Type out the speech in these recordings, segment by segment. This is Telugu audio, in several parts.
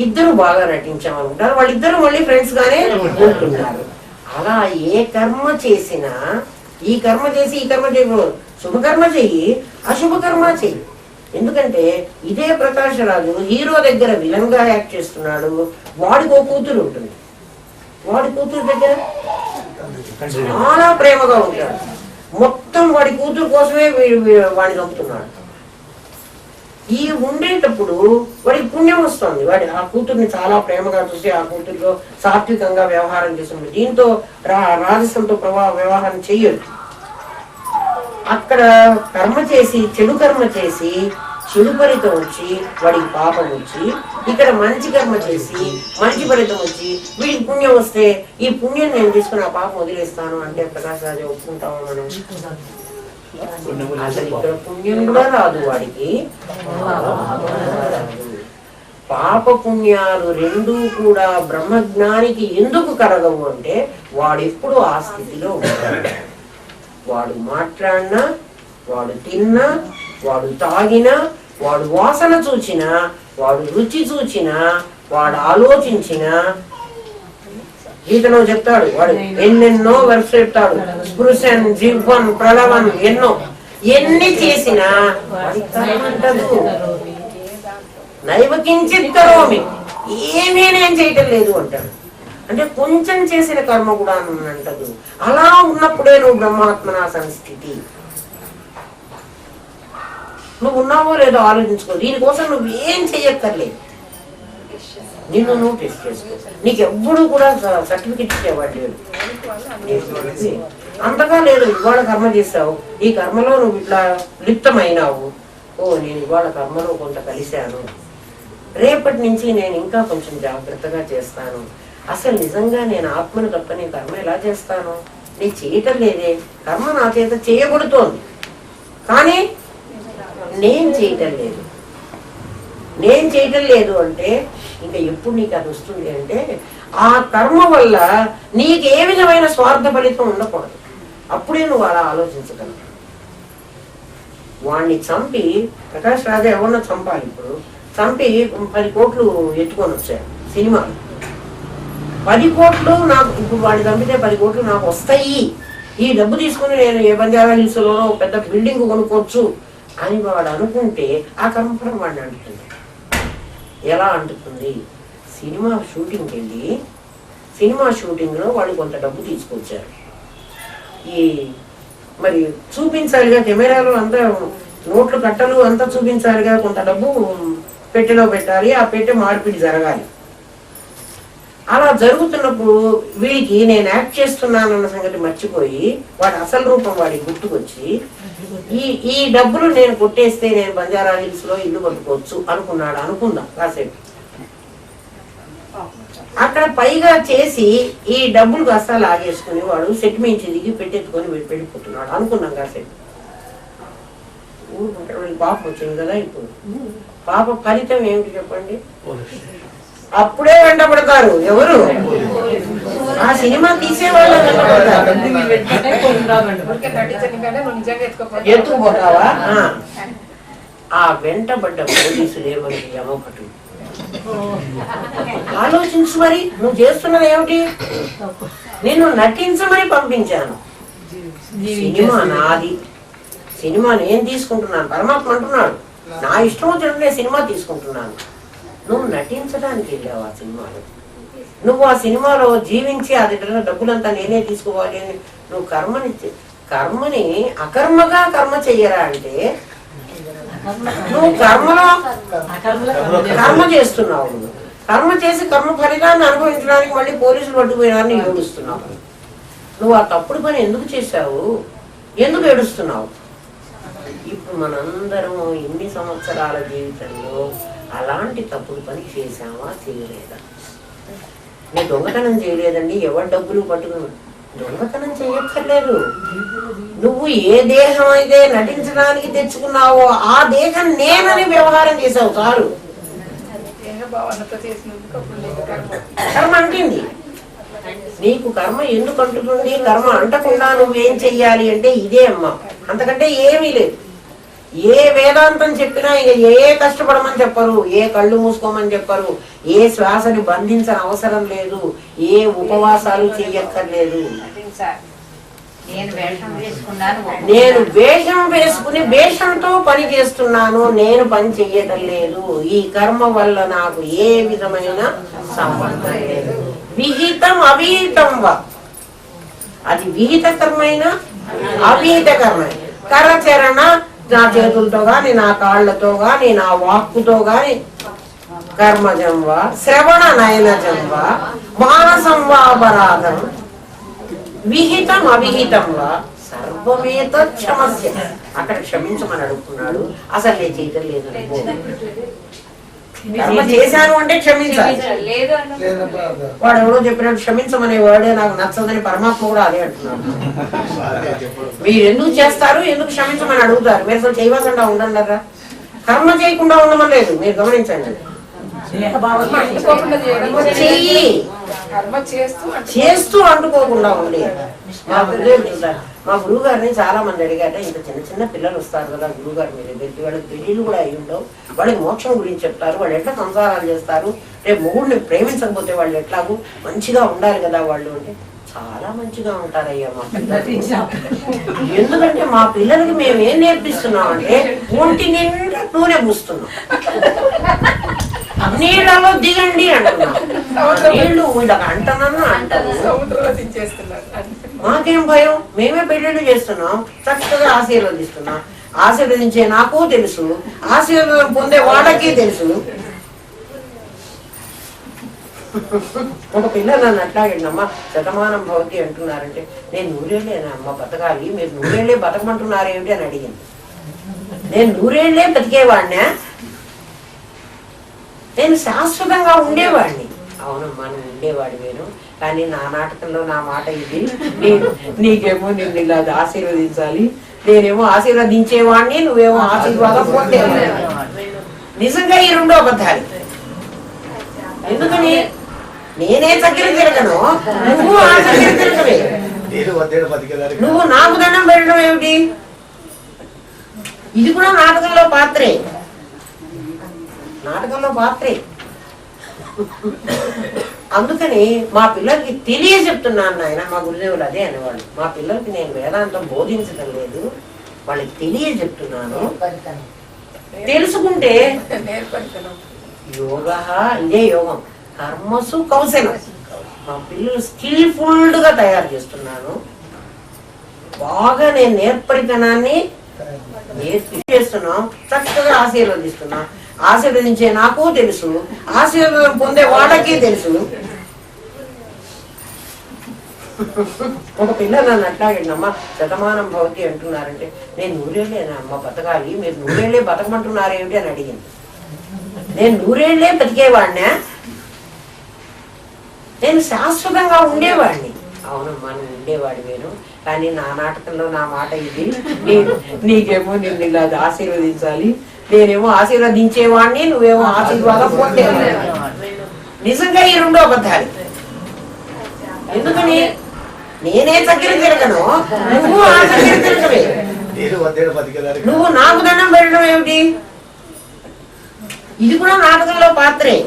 ఇద్దరు బాగా నటించామనుకుంటారు, వాళ్ళిద్దరు మళ్ళీ ఫ్రెండ్స్ గానే ఉంటున్నారు. అలా ఏ కర్మ చేసినా ఈ కర్మ చేసి ఈ కర్మ చేయకూడదు, శుభకర్మ చెయ్యి అశుభకర్మ చెయ్యి. ఎందుకంటే ఇదే ప్రకాష్ రాజు హీరో దగ్గర విలన్ గా యాక్ట్ చేస్తున్నాడు, వాడికి ఓ కూతురు ఉంటుంది, వాడి కూతురు దగ్గర చాలా ప్రేమగా ఉంటాడు, మొత్తం వాడి కూతురు కోసమే వాడిని చంపుతున్నాడు. ఈ ఉండేటప్పుడు వాడికి పుణ్యం వస్తుంది, వాడి ఆ కూతుర్ని చాలా ప్రేమగా చూసి ఆ కూతురుతో సాత్వికంగా వ్యవహారం చేస్తుంది. దీంతో రాజసంతో వ్యవహారం చెయ్యదు. అక్కడ కర్మ చేసి చెడు కర్మ చేసి చెడు ఫలితం వచ్చి వాడికి పాపం వచ్చి, ఇక్కడ మంచి కర్మ చేసి మంచి ఫలితం వచ్చి వీడికి పుణ్యం వస్తే ఈ పుణ్యం నేను తీసుకుని ఆ పాపం వదిలేస్తాను అంటే ప్రకాష్ రాజు ఒప్పుకుంటాము మనం? అసలు ఇక్కడ పుణ్యం కూడా రాదు వాడికి. పాప పుణ్యాలు రెండూ కూడా బ్రహ్మజ్ఞానికి ఎందుకు కరగవు అంటే వాడెప్పుడు ఆ స్థితిలో ఉంటాడు. వాడు మాట్లాడినా, వాడు తిన్నా, వాడు తాగినా, వాడు వాసన చూచినా, వాడు రుచి చూచినా, వాడు ఆలోచించినా, గీతలో చెప్తాడు వాడు ఎన్నెన్నో వర్ష చెప్తాడు, స్పృశన్ జిహ్వన్ ప్రళవన్ ఎన్ని చేసినా నైవ కించిత్ కరోమి, ఏమీ నేను చేయటం లేదు అంటాడు. అంటే కొంచెం చేసిన కర్మ కూడా అంటదు. అలా ఉన్నప్పుడే నువ్వు బ్రహ్మాత్మనా సంస్థితి. నువ్వు ఉన్నావో లేదో ఆలోచించుకో, దీనికోసం నువ్వేం చెయ్యక్కర్లేదు, నిన్ను నువ్వు టెస్ట్ చేసుకో. నీకు ఎవ్వడు కూడా సర్టిఫికెట్ ఇచ్చేవాడు లేదు, అంతగా లేదు. ఇవాళ కర్మ చేస్తావు, ఈ కర్మలో నువ్వు ఇట్లా లిప్తమైనావు, ఓ నేను ఇవాళ కర్మలో కొంత కలిశాను, రేపటి నుంచి నేను ఇంకా కొంచెం జాగ్రత్తగా చేస్తాను. అసలు నిజంగా నేను ఆత్మను తప్ప నీ కర్మ ఎలా చేస్తాను? నీ చేయటం లేదే, కర్మ నా చేత చేయబడుతోంది కానీ నేను చేయటం లేదు. నేను చేయటం లేదు అంటే ఇంకా ఎప్పుడు నీకు అది వస్తుంది అంటే ఆ కర్మ వల్ల నీకు ఏ విధమైన స్వార్థ ఫలితం ఉండకూడదు. అప్పుడే నువ్వు అలా ఆలోచించగలవు. వాణ్ణి చంపి ప్రకాష్ రాజా ఎవరన్నా చంపాలి, ఇప్పుడు చంపి 10 కోట్లు ఎత్తుకొని వచ్చాడు సినిమా. 10 కోట్లు నాకు ఇప్పుడు వాడిని చంపితే 10 కోట్లు నాకు వస్తాయి, ఈ డబ్బు తీసుకుని నేను ఏ బంజారా హిల్స్ లోనో పెద్ద బిల్డింగ్ కొనుక్కోవచ్చు అని వాడు అనుకుంటే ఆ కర్మఫలం వాడిని అంటుతుంది. ఎలా అంటుతుంది? సినిమా షూటింగ్కి వెళ్ళి సినిమా షూటింగ్లో వాళ్ళు కొంత డబ్బు తీసుకొచ్చారు. ఈ మరి చూపించాలిగా, కెమెరాలో అంతా నోట్లు కట్టలు అంతా చూపించాలిగా, కొంత డబ్బు పెట్టెలో పెట్టాలి, ఆ పెట్టె మార్పిడి జరగాలి. అలా జరుగుతున్నప్పుడు వీడికి నేను యాక్ట్ చేస్తున్నానన్న సంగతి మర్చిపోయి వాడి అసలు రూపం వాడికి గుర్తుకొచ్చి ఈ డబ్బులు నేను కొట్టేస్తే నేను బంజారా హిల్స్ లో ఇల్లు కొట్టుకోవచ్చు అనుకున్నాడు. అనుకుందాం కాసేపు. అక్కడ పైగా చేసి ఈ డబ్బులు కాస్త లాగేసుకుని వాడు సెట్ మించి దిగి పెట్టెత్తుకొని వెళ్ళిపోతున్నాడు అనుకున్నాం కాసేపు. ఊరుకుంటాడు, పాప వచ్చింది కదా. ఇప్పుడు పాప ఫలితం ఏమిటి చెప్పండి? అప్పుడే వెంటబడతారు. ఎవరు? ఆ సినిమా తీసేవాళ్ళు వెంటబడతారు. ఎత్తుకుపోతావా? ఆ వెంటబడ్డ పోలీసులు ఏమని యమభటులు. ఆలోచించు, మరి నువ్వు చేస్తున్నది ఏమిటి? నేను నటించమని పంపించాను, సినిమా నాది, సినిమా నేను తీసుకుంటున్నాను. పరమాత్మ అంటున్నాడు నా ఇష్టం వచ్చినట్టు నేను సినిమా తీసుకుంటున్నాను. నువ్వు నటించడానికి వెళ్ళావు ఆ సినిమాలో. నువ్వు ఆ సినిమాలో జీవించి అది డబ్బులంతా నేనే తీసుకోవాలి అని నువ్వు కర్మని అకర్మగా కర్మ చెయ్యరా అంటే నువ్వు కర్మలో కర్మ చేస్తున్నావు. కర్మ చేసి కర్మ ఫలితాన్ని అనుభవించడానికి మళ్ళీ పోలీసులు పట్టుకుపోయినారని ఏడుస్తున్నావు. నువ్వు ఆ తప్పుడు పని ఎందుకు చేశావు? ఎందుకు ఏడుస్తున్నావు? ఇప్పుడు మనందరం ఇన్ని సంవత్సరాల జీవితంలో అలాంటి తప్పుడు పని చేశామా, చేయలేదా? నేను దొంగతనం చేయలేదండి, ఎవరి డబ్బులు పట్టుకుని దొంగతనం చేయక్కర్లేదు. నువ్వు ఏ దేహం అయితే నటించడానికి తెచ్చుకున్నావో ఆ దేహం నేనని వ్యవహారం చేసావు చాలు. కర్మ అంటుంది. నీకు కర్మ ఎందుకు అంటుతుంది? కర్మ అంటకుండా నువ్వేం చెయ్యాలి అంటే ఇదే అమ్మ, అంతకంటే ఏమీ లేదు. ఏ వేదాంతం చెప్పినా ఇక ఏ కష్టపడమని చెప్పరు, ఏ కళ్ళు మూసుకోమని చెప్పరు, ఏ శ్వాసని బంధించని అవసరం లేదు, ఏ ఉపవాసాలు చెయ్యక్కర్లేదు. నేను వేషం వేసుకుని వేషంతో పని చేస్తున్నాను, నేను పని చెయ్యటం లేదు. ఈ కర్మ వల్ల నాకు ఏ విధమైన సంబంధం లేదు. విహితం అవిహితం వా, అది విహిత కర్మైనా అవిహిత కర్మైన కరచరణ, నా చేతులతో గాని నా కాళ్లతో గాని నా వాక్కుతో గాని కర్మజం వా శ్రవణ నయనజం వా మానసం వా అపరాధం విహితం అవిహితం వా సర్వమేత క్షమస్య. అక్కడ క్షమించమని అడుగుతున్నాడు, అసలు నేను చేయటం లేదు. కర్మ చేశాను అంటే క్షమించాలి. వాడు ఎవరో చెప్పినట్టు క్షమించమనే వాడే నాకు నచ్చదని పరమాత్మ కూడా అదే అంటున్నాడు. మీరు ఎందుకు చేస్తారు, ఎందుకు క్షమించమని అడుగుతారు? మీరు అసలు చేయవకుండా ఉండండి, కర్మ చేయకుండా ఉండమని లేదు. మీరు గమనించండి, చెయ్యి చేస్తూ అంటుకోకుండా ఉండే. మా గురువు గారిని చాలా మంది అడిగాట, ఇంత చిన్న చిన్న పిల్లలు వస్తారు కదా గురువు గారి మీద దగ్గరికి, వాళ్ళకి పెళ్లిళ్ళు కూడా అయి ఉండవు, వాళ్ళకి మోక్షం గురించి చెప్తారు, వాళ్ళు ఎట్లా సంసారాలు చేస్తారు, రేపు మొగుడిని ప్రేమించకపోతే వాళ్ళు ఎట్లాగూ మంచిగా ఉండాలి కదా వాళ్ళు అంటే, చాలా మంచిగా ఉంటారయ్యా మా పిల్లలు. ఎందుకంటే మా పిల్లలకి మేము ఏం నేర్పిస్తున్నాం అంటే ఒంటి నిండా నూనె పూస్తున్నాం, నీళ్ళలో దిగండి అంటున్నాం. నీళ్లు వీళ్ళకి అంటనన్నా అంటారు, మాకేం భయం, మేమే పెళ్లిళ్ళు చేస్తున్నాం, చక్కగా ఆశీర్వదిస్తున్నాం. ఆశీర్వదించే నాకు తెలుసు, ఆశీర్వాదం పొందే వాళ్ళకి తెలుసు. ఒక పిల్ల నన్ను అట్లాగేనమ్మా శతమానం భవతి అంటున్నారంటే, నేను నూరేళ్ళేనా అమ్మ బతకాలి, మీరు నూరేళ్లే బతకమంటున్నారేమిటి అని అడిగింది. నేను నూరేళ్లే బతికేవాడినా, నేను శాశ్వతంగా ఉండేవాడిని. అవునమ్మా నువ్వు ఉండేవాడి వేను, కానీ నా నాటకంలో నా మాట ఇది, నీకేమో నిన్ను ఇలా ఆశీర్వదించాలి, నేనేమో ఆశీర్వదించేవాడిని, నువ్వేమో ఆశీర్వాదం పొందేవాడిని. నిజంగా ఈ రెండో అబద్ధాలు. ఎందుకని నేనే చక్కెర తిరగను, నువ్వు ఆ చక్కెర తిరగవే. నువ్వు నాకు దండం పెట్టడం ఏమిటి? ఇది కూడా నాటకంలో పాత్రే, నాటకంలో పాత్రే. అందుకని మా పిల్లలకి తెలియజెప్తున్నాను నాయన, మా గురుదేవులు అదే అనేవాళ్ళు, మా పిల్లలకి నేను వేదాంతం బోధించడం లేదు, వాళ్ళకి తెలియజెప్తున్నాను. తెలుసుకుంటే యోగ, ఇదే యోగం, కర్మసు కౌశలం. మా పిల్లలు స్కిల్ఫుల్ గా తయారు చేస్తున్నాను, బాగా నేను నేర్పరితనాన్ని చేస్తున్నాం, చక్కగా ఆశీర్వదిస్తున్నాం. ఆశీర్వదించే నాకు తెలుసు, ఆశీర్వాదం పొందే వాళ్ళకి తెలుసు. ఒక పిల్ల నన్ను అట్లాగేనమ్మా శతమానం భవతి అంటున్నారంటే, నేను నూరేళ్లేనా అమ్మ బతకాలి, మీరు నూరేళ్లే బతకమంటున్నారేమిటి అని అడిగింది. నేను నూరేళ్లే బతికేవాడినా, నేను శాశ్వతంగా ఉండేవాడిని. అవునమ్మా నువ్వు ఉండేవాడి వేను, కానీ నా నాటకంలో నా మాట ఇది, నీకేమో నిన్ను ఇలా ఆశీర్వదించాలి, నేనేమో ఆశీర్వదించేవాడిని, నువ్వేమో ఆశీర్వాదం పొందేవాడిని. నిజంగా ఈ రెండో అబద్ధాలు. ఎందుకని నేనే చక్కెర తిరగను, నువ్వు ఆ చక్కెర తిరగవే. నువ్వు నాకు దండం పెట్టడం ఏమిటి? ఇది కూడా నాటకంలో పాత్రే,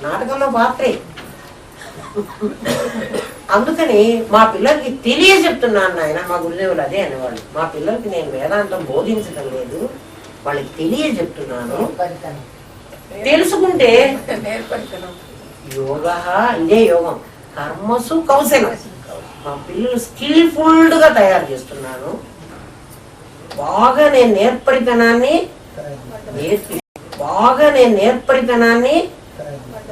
నాటకంలో పాత్రే. అందుకని మా పిల్లలకి తెలియజెప్తున్నాను నాయన, మా గురుదేవులు అదే అనేవాళ్ళు, మా పిల్లలకి నేను వేదాంతం బోధించడం లేదు, వాళ్ళకి తెలియజెప్తున్నాను. తెలుసుకుంటే యోగ, ఇదే యోగం, కర్మసు కౌశలం. మా పిల్లలు స్కిల్ఫుల్ గా తయారు చేస్తున్నాను, బాగా నేను నేర్పరితనాన్ని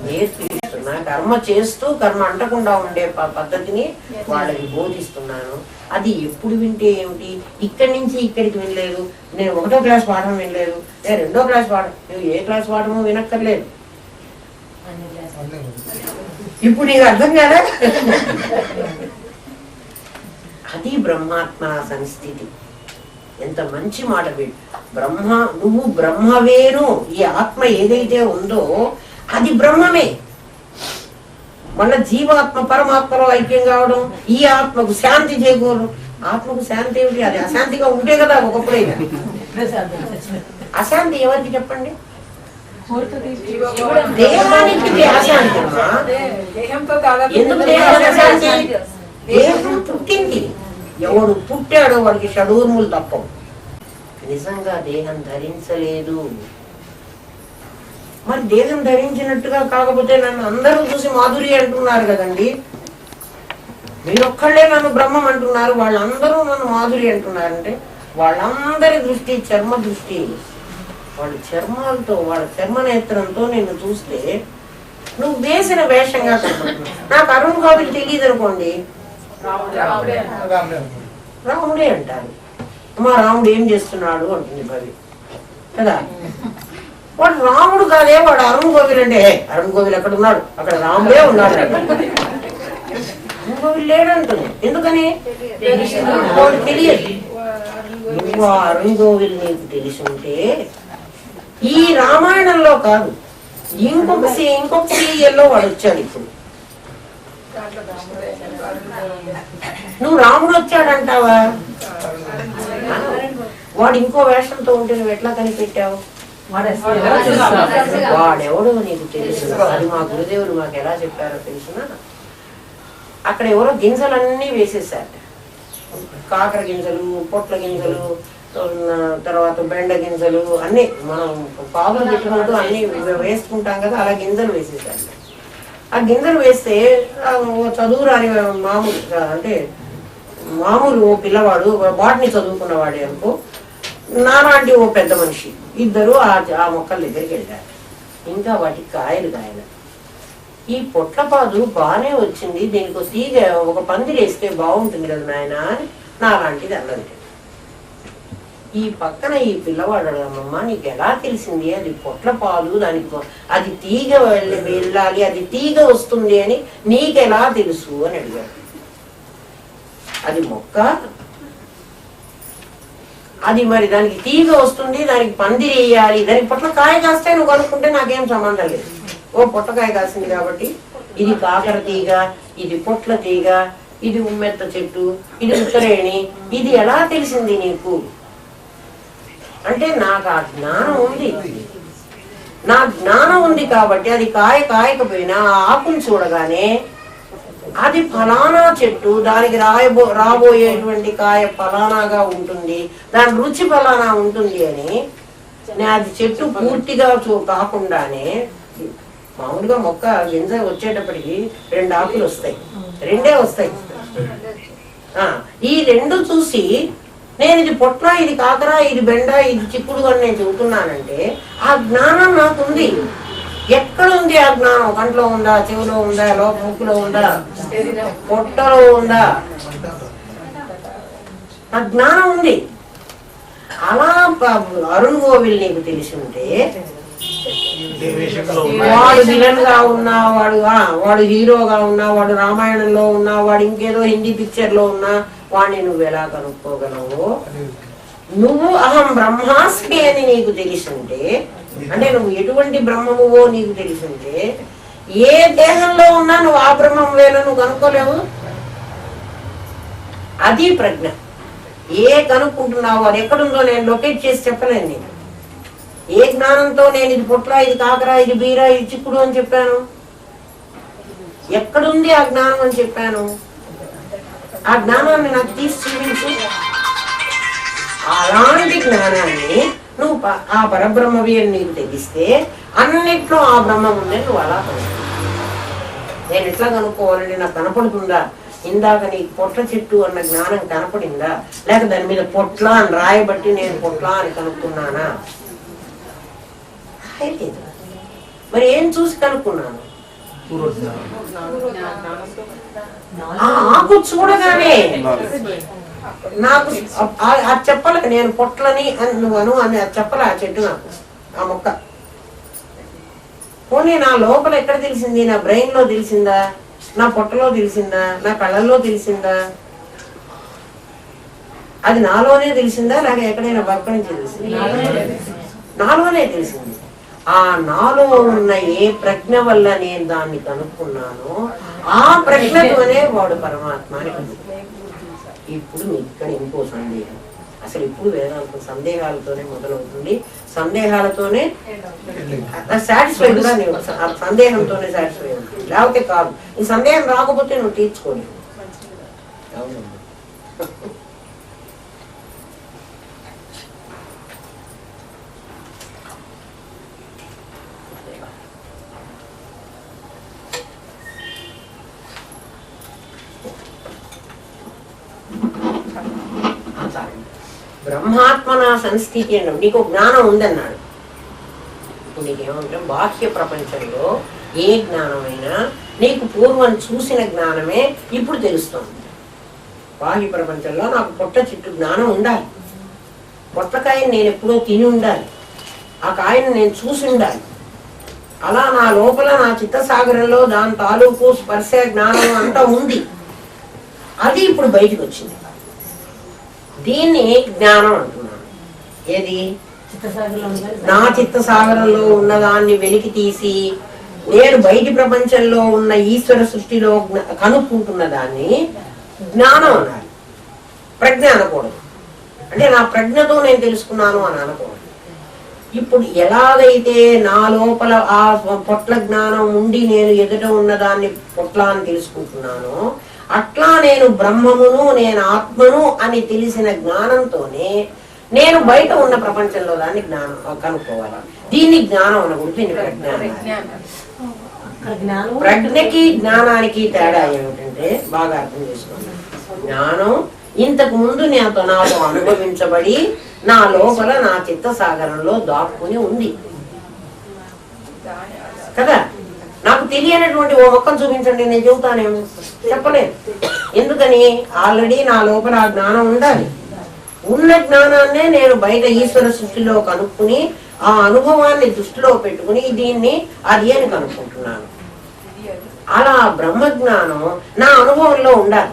నేర్పిస్తున్నా. కర్మ చేస్తూ కర్మ అంటకుండా ఉండే పద్ధతిని వాళ్ళకి బోధిస్తున్నాను. అది ఎప్పుడు వింటే ఏమిటి, ఇక్కడి నుంచి ఇక్కడికి వినలేదు, నేను 1వ క్లాస్ పాఠం వినలేదు, నేను 2వ క్లాస్ పాఠం, నువ్వు ఏ క్లాస్ పాఠమో వినక్కర్లేదు, ఇప్పుడు నీకు అర్థం కాదా? అది బ్రహ్మాత్మ సంస్థితి. ఎంత మంచి మాట వీడు. బ్రహ్మ, నువ్వు బ్రహ్మవేను, ఈ ఆత్మ ఏదైతే ఉందో అది బ్రహ్మమే. మళ్ళా జీవాత్మ పరమాత్మలో ఐక్యం కావడం, ఈ ఆత్మకు శాంతి చేకూరు, ఆత్మకు శాంతి ఏమిటి? అది అశాంతిగా ఉంటే కదా ఒకప్పుడైనా. అశాంతి ఎవరికి చెప్పండి? దేహానికి అశాంతి. ఎందుకు దేహానికి అశాంతి? దేహం పుట్టింది, ఎవడు పుట్టాడో వాడికి షడూర్ములు తప్పవు. నిజంగా దేహం ధరించలేదు. మరి దేహం ధరించినట్టుగా కాకపోతే నన్ను అందరూ చూసి మాధురి అంటున్నారు కదండి. మీరొక్కళ్ళే నన్ను బ్రహ్మం అంటున్నారు, వాళ్ళందరూ నన్ను మాధురి అంటున్నారంటే వాళ్ళందరి దృష్టి చర్మ దృష్టి. వాళ్ళ చర్మాలతో, వాళ్ళ చర్మనేత్రంతో నిన్ను చూస్తే నువ్వు వేసిన వేషంగా కనపడుతున్నావు. నాకు అరుణ్ గోవిల్ తెలియదు అనుకోండి, రాముడే అంటారు. అమ్మా రాముడు ఏం చేస్తున్నాడు అంటుంది భవి కదా. వాడు రాముడు కాదే, వాడు అరుణ్ గోవిల్ అంటే అరుణ్ గోవిల్ ఎక్కడ ఉన్నాడు, అక్కడ రాముడే ఉన్నాడు. అరుణ్ గోవిల్ లేడంటుంది. ఎందుకని? వాడు తెలియదు. నువ్వు అరుణ్ గోవిల్ నీకు తెలిసి ఉంటే ఈ రామాయణంలో కాదు, ఇంకొక సీరియల్లో వాడు వచ్చాడు. ఇప్పుడు నువ్వు రాముడు వచ్చాడంటావా? వాడు ఇంకో వేషంతో ఉంటే నువ్వు ఎట్లా కనిపెట్టావు? వాడెవడో నీకు తెలుసు. అది మా గురుదేవులు మాకు ఎలా చెప్పారో తెలుసునా? అక్కడ ఎవరో గింజలన్నీ వేసేసారు. కాకర గింజలు, పొట్ల గింజలు, తర్వాత బెండ గింజలు అన్ని మనం పావులు పెట్టుకుంటూ అన్ని వేసుకుంటాం కదా, అలా గింజలు వేసేసారు. ఆ గింజలు వేస్తే చదువు రాని మామూలు ఓ పిల్లవాడు, బాటనీ చదువుకున్నవాడే అనుకో, నాలాంటి ఓ పెద్ద మనిషి, ఇద్దరు ఆ మొక్కల దగ్గరికి వెళ్ళారు. ఇంకా వాటికి కాయలు కాయలు. ఈ పొట్లపాదు బాగానే వచ్చింది, దీనికి తీగ ఒక పందిరి వేస్తే బాగుంటుంది కదా నాయన అని నాలాంటిది అన్నది. ఈ పక్కన ఈ పిల్లవాడు అమ్మమ్మ నీకు ఎలా తెలిసింది అది పొట్లపాలు, దానికి అది తీగ వెళ్ళాలి, అది తీగ వస్తుంది అని నీకెలా తెలుసు అని అడిగాడు. అది మొక్క, అది మరి దానికి తీగ వస్తుంది, దానికి పందిరి వేయాలి, దానికి పొట్ల కాయ కాస్తే నువ్వు కనుక్కుంటే నాకేం సంబంధం లేదు. ఓ పొట్టకాయ కాసింది కాబట్టి ఇది కాకర తీగ, ఇది పొట్ల తీగ, ఇది ఉమ్మెత్త చెట్టు, ఇది ఉత్తరేణి, ఇది ఎలా తెలిసింది నీకు అంటే నాకు ఆ జ్ఞానం ఉంది. నా జ్ఞానం ఉంది కాబట్టి అది కాయకపోయినా ఆకుని చూడగానే అది ఫలానా చెట్టు, దానికి రాబోయేటువంటి కాయ ఫలానాగా ఉంటుంది, దాని రుచి ఫలానా ఉంటుంది అని అది చెట్టు పూర్తిగా కాకుండానే మామూలుగా మొక్క గింజ వచ్చేటప్పటికి 2 ఆకులు వస్తాయి, 2 వస్తాయి. ఈ 2 చూసి నేను ఇది పొట్ల, ఇది కాకర, ఇది బెండ, ఇది చిక్కుడు అని నేను చెబుతున్నానంటే ఆ జ్ఞానం నాకుంది. ఎక్కడుంది ఆ జ్ఞానం? కంట్లో ఉందా, చెవిలో ఉందా, ముక్కులో ఉందా, పొట్టలో ఉందా? ఆ జ్ఞానం ఉంది. అలా అరుణ్ గోవిల్ నీకు తెలిసి ఉంటే వాడు విలన్ గా ఉన్నా, వాడు హీరోగా ఉన్నా, వాడు రామాయణంలో ఉన్నా, వాడు ఇంకేదో హిందీ పిక్చర్ లో ఉన్నా, వాడిని నువ్వు ఎలా కనుక్కోగలవు? నువ్వు అహం బ్రహ్మాస్మి అని నీకు తెలిసింటే, అంటే నువ్వు ఎటువంటి బ్రహ్మమువో నీకు తెలిసింటే, ఏ దేహంలో ఉన్నా నువ్వు ఆ బ్రహ్మం వేలో నువ్వు కనుక్కోలేవు. అది ప్రజ్ఞ. ఏ కనుక్కుంటున్నావు అది ఎక్కడుందో నేను లొకేట్ చేసి చెప్పలేను. నేను ఏ జ్ఞానంతో నేను ఇది పొట్ల, ఇది కాకర, ఇది బీర, ఇది చిక్కుడు అని చెప్పాను? ఎక్కడుంది ఆ జ్ఞానం అని చెప్పాను? ఆ జ్ఞానాన్ని నాకు తీసి చూపించు. అలాంటి జ్ఞానాన్ని నువ్వు ఆ పరబ్రహ్మవి అని నీకు తెలిస్తే అన్నిట్లో ఆ బ్రహ్మం ఉందని నువ్వు అలా నేను ఎట్లా కనుక్కోవాలండి? నాకు కనపడుతుందా? ఇందాక నీకు పొట్ల చెట్టు అన్న జ్ఞానం కనపడిందా? లేక దాని మీద పొట్ల అని రాయబట్టి నేను పొట్ల అని కనుక్కున్నానా? మరి ఏం చూసి కనుక్కున్నాను? ఆకు చూడగానే నాకు అది చెప్పలే, నేను పొట్లని నువ్వు అని అది చెప్పలే ఆ చెట్టు నాకు, ఆ మొక్క. పోనీ నా లోపల ఎక్కడ తెలిసింది? నా బ్రెయిన్ లో తెలిసిందా, నా పొట్టలో తెలిసిందా, నా కళ్ళల్లో తెలిసిందా? అది నాలోనే తెలిసిందా లేక ఎక్కడైనా బయట నుంచి తెలిసిందా? నాలోనే తెలిసింది. ఆ నాలో ఉన్న ఏ ప్రజ్ఞ వల్ల నేను దాన్ని కనుక్కున్నానో ఆ ప్రజ్ఞతోనే వాడు పరమాత్మ అని. ఇప్పుడు మీకు ఇక్కడ ఇంకో సందేహం. అసలు ఇప్పుడు వేదాంతం సందేహాలతోనే మొదలవుతుంది, సందేహాలతోనే సాటిస్ఫై కూడా సందేహంతోనే సాటిస్ఫై అవుతుంది, లేకపోతే కాదు. ఈ సందేహం రాకపోతే నువ్వు తీర్చుకోలేవు. అవునండి. బ్రహ్మాత్మన సంస్థితి అన్నాడు. నీకు జ్ఞానం ఉందన్నాడు. ఇప్పుడు నీకేమంటే బాహ్య ప్రపంచంలో ఏ జ్ఞానమైనా నీకు పూర్వం చూసిన జ్ఞానమే ఇప్పుడు తెలుస్తుంది. బాహ్య ప్రపంచంలో నాకు పొట్ట చుట్టూ జ్ఞానం ఉండాలి, పొట్లకాయని నేను ఎప్పుడో తిని ఉండాలి, ఆ కాయను నేను చూసి ఉండాలి. అలా నా లోపల నా చిత్తసాగరంలో దాని తాలూకు స్పర్శ జ్ఞానం అంతా ఉంది. అది ఇప్పుడు బయటకు వచ్చింది. దీన్ని జ్ఞానం అంటున్నాను. ఏది? నా చిత్తసాగరంలో ఉన్నదాన్ని వెలికి తీసి నేను బయటి ప్రపంచంలో ఉన్న ఈశ్వర సృష్టిలో కనుక్కుంటున్న దాన్ని జ్ఞానం అనాలి. ప్రజ్ఞ అనకూడదు. అంటే నా ప్రజ్ఞతో నేను తెలుసుకున్నాను అని అనకూడదు. ఇప్పుడు ఎలాగైతే నా లోపల ఆ పొట్ల జ్ఞానం ఉండి నేను ఎదుట ఉన్నదాన్ని పొట్ల అని తెలుసుకుంటున్నానో, అట్లా నేను బ్రహ్మమును నేను ఆత్మను అని తెలిసిన జ్ఞానంతోనే నేను బయట ఉన్న ప్రపంచంలో దాన్ని జ్ఞానం కనుక్కోవాలి. దీన్ని జ్ఞానం అనకూడదు, దీన్ని ప్రజ్ఞ. ప్రజ్ఞకి జ్ఞానానికి తేడా ఏమిటంటే బాగా అర్థం చేసుకోండి. జ్ఞానం ఇంతకు ముందు నాతో అనుభవించబడి నా లోపల నా చిత్తసాగరంలో దాక్కుని ఉంది కదా. నాకు తెలియనటువంటి ఓ మొక్కను చూపించండి, నేను చెబుతానేమో, చెప్పలేదు. ఎందుకని? ఆల్రెడీ నా లోపల ఆ జ్ఞానం ఉండాలి. ఉన్న జ్ఞానాన్నే నేను బయట ఈశ్వర సృష్టిలో కనుక్కుని ఆ అనుభవాన్ని దృష్టిలో పెట్టుకుని దీన్ని అది అని కనుక్కుంటున్నాను. అలా బ్రహ్మజ్ఞానం నా అనుభవంలో ఉండాలి.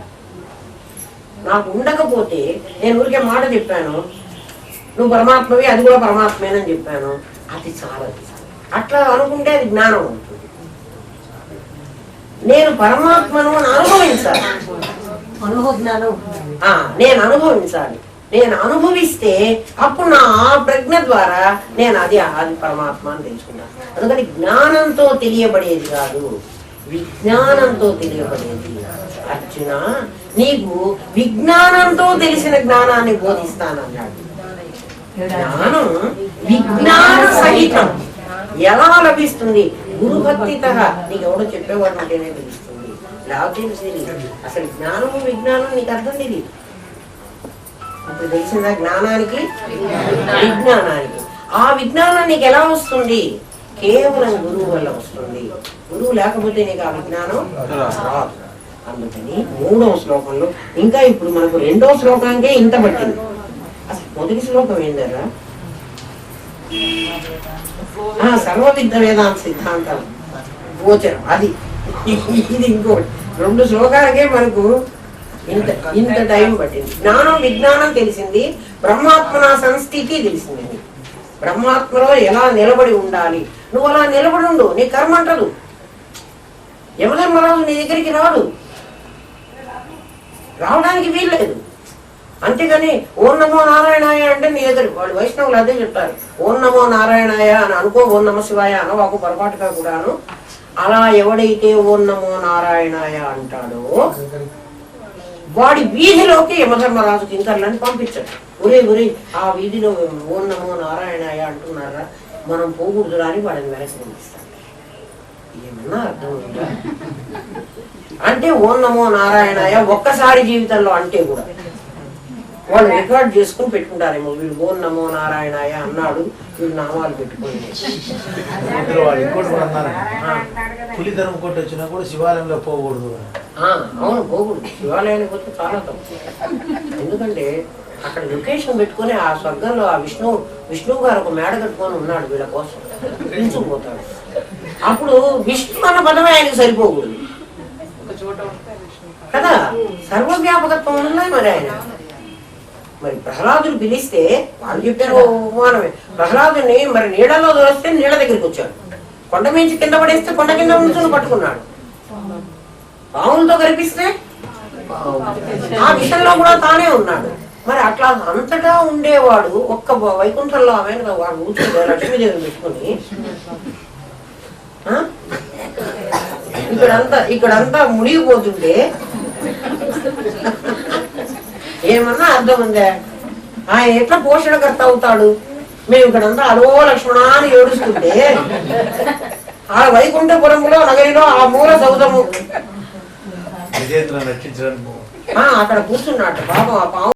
నాకు ఉండకపోతే నేను ఊరికే మాట చెప్పాను, నువ్వు పరమాత్మవి, అది కూడా పరమాత్మేనని చెప్పాను, అది చాలదు. అట్లా అనుకుంటే అది జ్ఞానం అవుతుంది. నేను పరమాత్మను అనుభవించాలి, నేను అనుభవించాలి. నేను అనుభవిస్తే అప్పుడు నా ప్రజ్ఞ ద్వారా నేను అది పరమాత్మ అని తెలుసుకున్నాను. అందుకని జ్ఞానంతో తెలియబడేది కాదు, విజ్ఞానంతో తెలియబడేది. అర్జున, నీకు విజ్ఞానంతో తెలిసిన జ్ఞానాన్ని బోధిస్తానన్నాడు. జ్ఞానం విజ్ఞాన సహితం ఎలా లభిస్తుంది? గురుభక్తిత. నీకు ఎవడో చెప్పేవాడు ఉంటేనే తెలుస్తుంది, లేకపోతే అసలు జ్ఞానము విజ్ఞానం నీకు అర్థం తెలియదు. ఇప్పుడు తెలిసిందా? జ్ఞానానికి విజ్ఞానానికి. ఆ విజ్ఞానం నీకు ఎలా వస్తుంది? కేవలం గురువు వల్ల వస్తుంది. గురువు లేకపోతే నీకు ఆ విజ్ఞానం రాదు. అందుకని 3వ శ్లోకంలో ఇంకా ఇప్పుడు మనకు 2వ శ్లోకానికే ఇంత పట్టింది. అసలు మొదటి శ్లోకం ఏందరా? సర్వవిద్య వేదాంత సిద్ధాంతం గోచరం. అది ఇది ఇంకోటి. 2 శ్లోకాలకే మనకు ఇంత టైం పట్టింది. జ్ఞానం విజ్ఞానం తెలిసింది, బ్రహ్మాత్మన సంస్థితి తెలిసింది. బ్రహ్మాత్మలో ఎలా నిలబడి ఉండాలి, నువ్వు అలా నిలబడి ఉండు, నీ కర్మ అంటదు. యమధర్మరాజు నీ దగ్గరికి రాడు, రావడానికి వీల్లేదు. అంతేగాని ఓం నమో నారాయణాయ అంటే నీ దగ్గర వాళ్ళు వైష్ణవులు అదే చెప్తారు, ఓం నమో నారాయణాయ అని అనుకో, ఓం నమ శివాయ అనవాకు పొరపాటుగా కూడాను. అలా ఎవడైతే ఓం నమో నారాయణాయ అంటాడో వాడి వీధిలోకి యమధర్మరాజు కింకర్లని పంపించాడు. ఒరే ఆ వీధిలో ఓం నమో నారాయణాయ అంటున్నారా, మనం పోకూడదురా అని వాడిని వెనక్కి పంపిస్తాడు. ఏమన్నా అర్థం ఉందా? అంటే ఓం నమో నారాయణాయ ఒక్కసారి జీవితంలో అంటే కూడా వాళ్ళు రికార్డ్ చేసుకుని పెట్టుకుంటారేమో, వీడు ఓం నమో నారాయణాయ అన్నాడు, వీడు నామాలు పెట్టుకుని. పులిధరం కొట్టి వచ్చినా కూడా శివాలయంలో పోకూడదు. అవును, పోకూడదు. శివాలయానికి పోతే చాలా తప్పు. ఎందుకంటే అక్కడ లొకేషన్ పెట్టుకుని ఆ స్వర్గంలో ఆ విష్ణువు గారు ఒక మేడ కట్టుకొని ఉన్నాడు వీళ్ళ కోసం, పిలుచుకుపోతాడు. అప్పుడు విష్ణు అన్న పదమే ఆయనకు సరిపోకూడదు కదా, సర్వవ్యాపకత్వం ఉన్నాయి. మరి ఆయన మరి ప్రహ్లాదుడు పిలిస్తే వాళ్ళు చెప్పారు ఉపమానమే. ప్రహ్లాదుని మరి నీడలో దొరిస్తే నీళ్ళ దగ్గరికి వచ్చాడు, కొండ మించి కింద పడేస్తే కొండ కింద ఉంచుని పట్టుకున్నాడు, పాములతో కనిపిస్తే ఆ విషయంలో కూడా తానే ఉన్నాడు. మరి అట్లా అంతటా ఉండేవాడు ఒక్క వైకుంఠంలో ఆమె వాడు కూర్చుంటే లక్ష్మీదేవి పెట్టుకుని ఇక్కడంతా మునిగిపోతుంటే ఏమన్నా అర్థం ఉందా? ఆయన ఎట్లా పోషణకర్త అవుతాడు? మేము ఇక్కడంతా అలో లక్ష్మణ అని ఏడుస్తుంటే ఆ వైకుంఠపురంలో నగరిలో ఆ మూల సౌధము విజేతలను రక్షించడానికి అక్కడ కూర్చున్నట్టు పాపం ఆ పాము